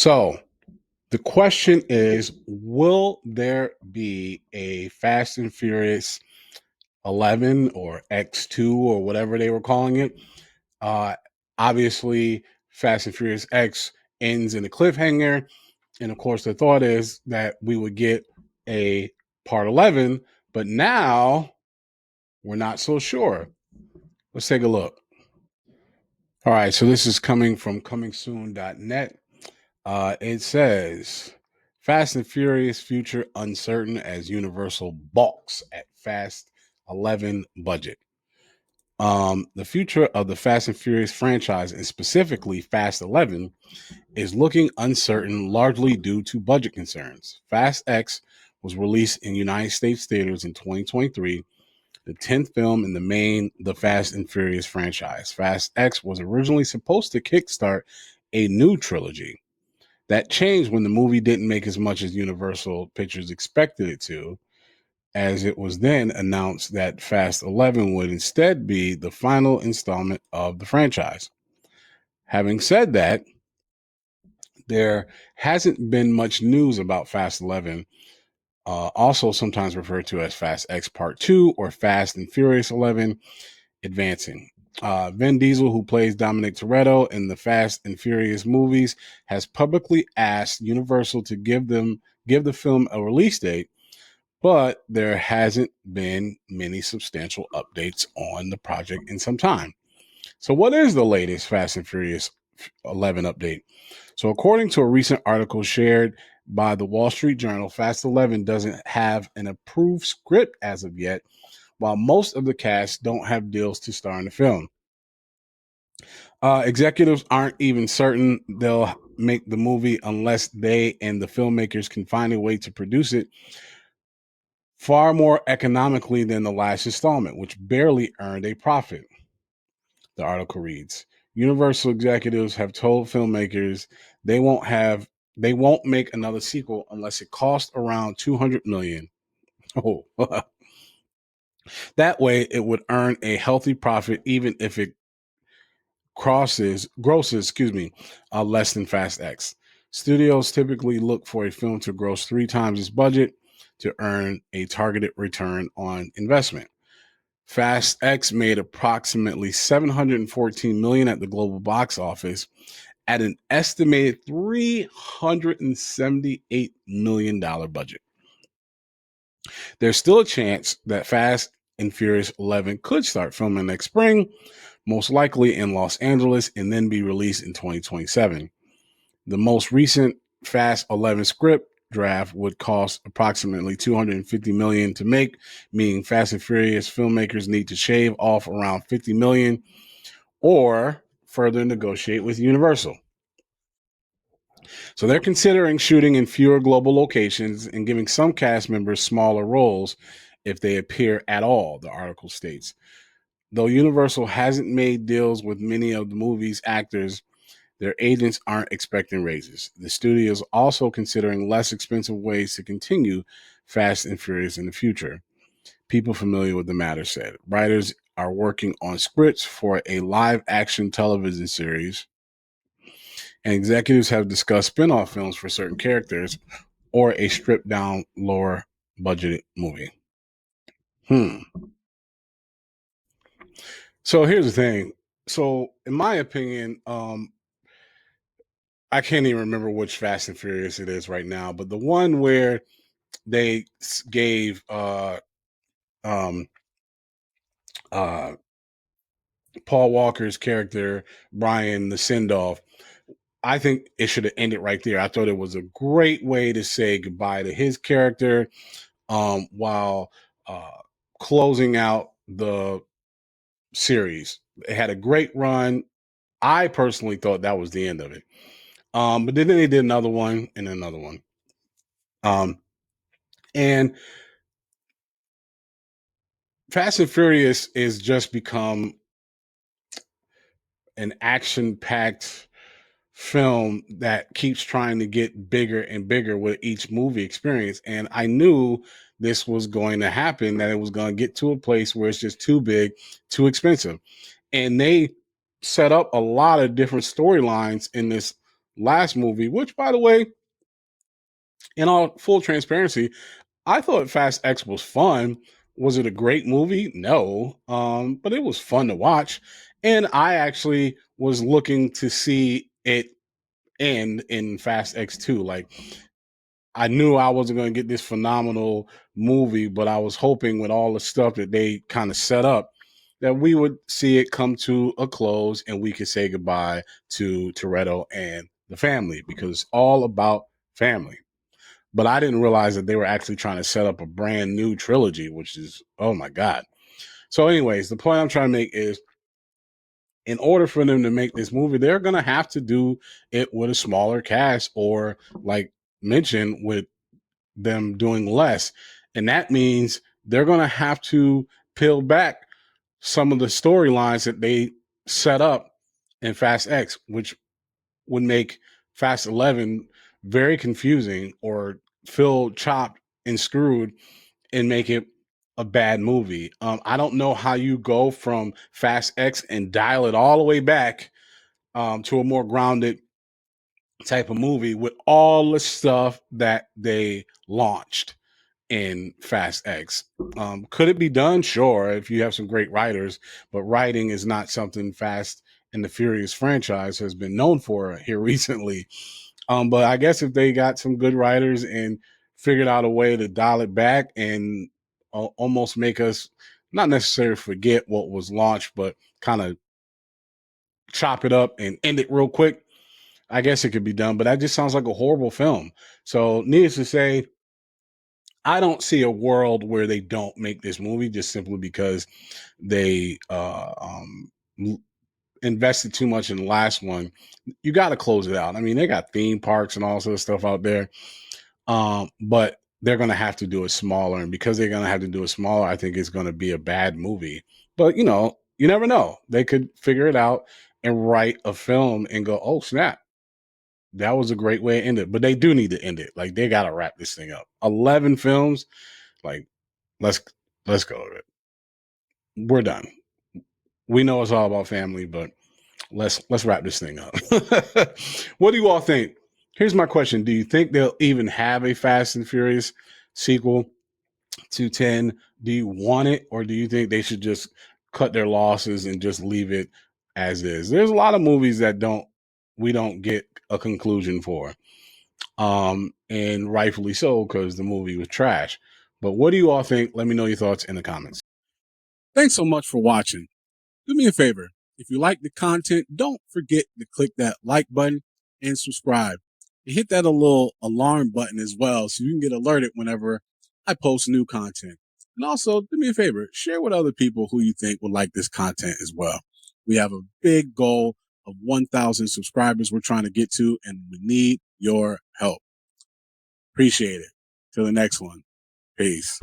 So the question is, will there be a Fast and Furious 11 or X2 or whatever they were calling it? Uh, Obviously, Fast and Furious X ends in a cliffhanger. And of course, the thought is that we would get a part 11, but now we're not so sure. Let's take a look. All right, so this is coming from comingsoon.net. It says Fast and Furious future uncertain as Universal balks at Fast 11 budget. The future of the Fast and Furious franchise, and specifically Fast 11, is looking uncertain, largely due to budget concerns. Fast X was released in United States theaters in 2023, the 10th film in the Fast and Furious franchise. Fast X was originally supposed to kickstart a new trilogy. That changed when the movie didn't make as much as Universal Pictures expected it to, as it was then announced that Fast 11 would instead be the final installment of the franchise. Having said that, there hasn't been much news about Fast 11, also sometimes referred to as Fast X Part 2 or Fast and Furious 11, advancing. Vin Diesel, who plays Dominic Toretto in the Fast and Furious movies, has publicly asked Universal to give the film a release date, but there hasn't been many substantial updates on the project in some time. So, what is the latest Fast and Furious 11 update? So, according to a recent article shared by the Wall Street Journal, Fast 11 doesn't have an approved script as of yet, while most of the cast don't have deals to star in the film. Executives aren't even certain they'll make the movie unless they and the filmmakers can find a way to produce it far more economically than the last installment, which barely earned a profit. The article reads, Universal executives have told filmmakers they won't make another sequel unless it costs around 200 million. Oh, that way it would earn a healthy profit even if it grosses, less than Fast X. Studios typically look for a film to gross 3 times its budget to earn a targeted return on investment. Fast X made approximately 714 million at the global box office at an estimated $378 million budget. There's still a chance that Fast and Furious 11 could start filming next spring, most likely in Los Angeles, and then be released in 2027. The most recent Fast 11 script draft would cost approximately 250 million to make, meaning Fast and Furious filmmakers need to shave off around 50 million or further negotiate with Universal. So they're considering shooting in fewer global locations and giving some cast members smaller roles if they appear at all, the article states. Though Universal hasn't made deals with many of the movie's actors, their agents aren't expecting raises. The studio is also considering less expensive ways to continue Fast and Furious in the future. People familiar with the matter said. Writers are working on scripts for a live action television series, and executives have discussed spin off films for certain characters or a stripped down, lower budgeted movie. So here's the thing. So, in my opinion, I can't even remember which Fast and Furious it is right now, but the one where they gave um, uh, Paul Walker's character Brian the send off, I think it should have ended right there. I thought it was a great way to say goodbye to his character, while uh, closing out the series. It had a great run. I personally thought that was the end of it. But then they did another one and another one. Um, and Fast and Furious is just become an action packed film that keeps trying to get bigger and bigger with each movie experience. And I knew this was going to happen, that it was going to get to a place where it's just too big, too expensive. And they set up a lot of different storylines in this last movie, which, by the way, in all full transparency, I thought Fast X was fun. Was it a great movie? No, but it was fun to watch, and I actually was looking to see it end in Fast X 2. Like, I knew I wasn't going to get this phenomenal movie, but I was hoping with all the stuff that they kind of set up that we would see it come to a close and we could say goodbye to Toretto and the family, because it's all about family. But I didn't realize that they were actually trying to set up a brand new trilogy, which is, oh my God. So, anyways, the point I'm trying to make is, in order for them to make this movie, they're going to have to do it with a smaller cast, or, like mentioned, with them doing less. And that means they're going to have to peel back some of the storylines that they set up in Fast X, which would make Fast 11 very confusing, or feel chopped and screwed, and make it a bad movie. I don't know how you go from Fast X and dial it all the way back to a more grounded type of movie with all the stuff that they launched in Fast X. Could it be done? Sure, if you have some great writers, but writing is not something Fast and the Furious franchise has been known for here recently. But I guess if they got some good writers and figured out a way to dial it back and almost make us not necessarily forget what was launched, but kind of chop it up and end it real quick, I guess it could be done. But that just sounds like a horrible film. So, needless to say, I don't see a world where they don't make this movie, just simply because they invested too much in the last one. You got to close it out. I mean, they got theme parks and all sort of stuff out there, but they're going to have to do it smaller. And because they're going to have to do it smaller, I think it's going to be a bad movie. But, you never know. They could figure it out and write a film and go, oh, snap. That was a great way to end it. But they do need to end it. Like, they got to wrap this thing up. 11 films. Like, let's let's go with it. We're done. We know it's all about family, but let's wrap this thing up. What do you all think? Here's my question: do you think they'll even have a Fast and Furious sequel to 10? Do you want it, or do you think they should just cut their losses and just leave it as is? There's a lot of movies that we don't get a conclusion for, and rightfully so, because the movie was trash. But what do you all think? Let me know your thoughts in the comments. Thanks so much for watching. Do me a favor. If you like the content, don't forget to click that like button and subscribe. And hit that little alarm button as well, so you can get alerted whenever I post new content. And also, do me a favor, share with other people who you think would like this content as well. We have a big goal of 1,000 subscribers we're trying to get to, and we need your help. Appreciate it. Till the next one. Peace.